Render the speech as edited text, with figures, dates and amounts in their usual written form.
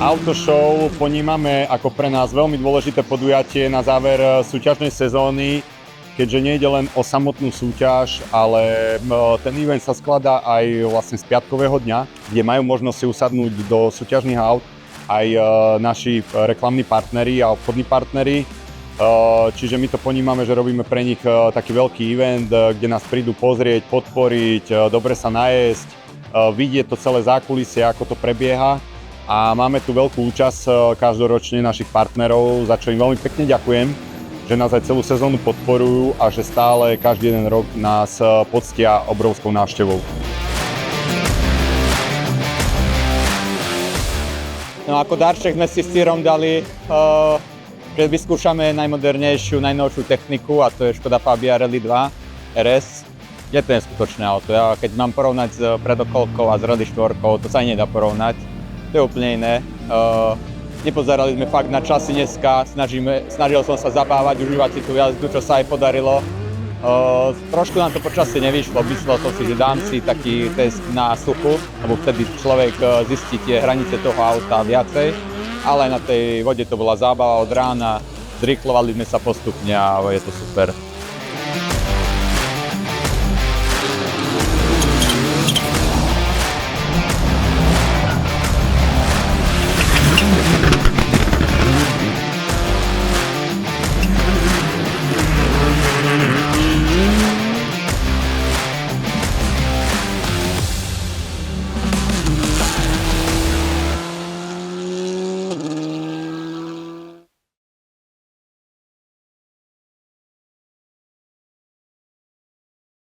Autoshow ponímame ako pre nás veľmi dôležité podujatie na záver súťažnej sezóny, keďže nejde len o samotnú súťaž, ale ten event sa skladá aj vlastne z piatkového dňa, kde majú možnosť si usadnúť do súťažných aut aj naši reklamní partneri a obchodní partneri. Čiže my to ponímame, že robíme pre nich taký veľký event, kde nás prídu pozrieť, podporiť, dobre sa najesť, vidieť to celé zákulisie, ako to prebieha. A máme tu veľkú účasť každoročne našich partnerov, za čo im veľmi pekne ďakujem, že nás aj celú sezónu podporujú a že stále každý jeden rok nás poctia obrovskou návštevou. No ako darček sme si s Círom dali, že vyskúšame najmodernejšiu, najnovšiu techniku, a to je Škoda Fabia Rally 2 RS. Je to neskutočné auto. Ja keď mám porovnať s predokolkou a s Rally 4, to sa nedá porovnať. To je úplne iné. Nepozerali sme fakt na časy dneska, snažil som sa zabávať, užívať si tú jazdu, čo sa aj podarilo. Trošku nám to počasie nevyšlo, myslel som si, že dám si taký test na suchu, lebo vtedy človek zistí tie hranice toho auta viacej, ale na tej vode to bola zábava od rána, zrýchlovali sme sa postupne a je to super.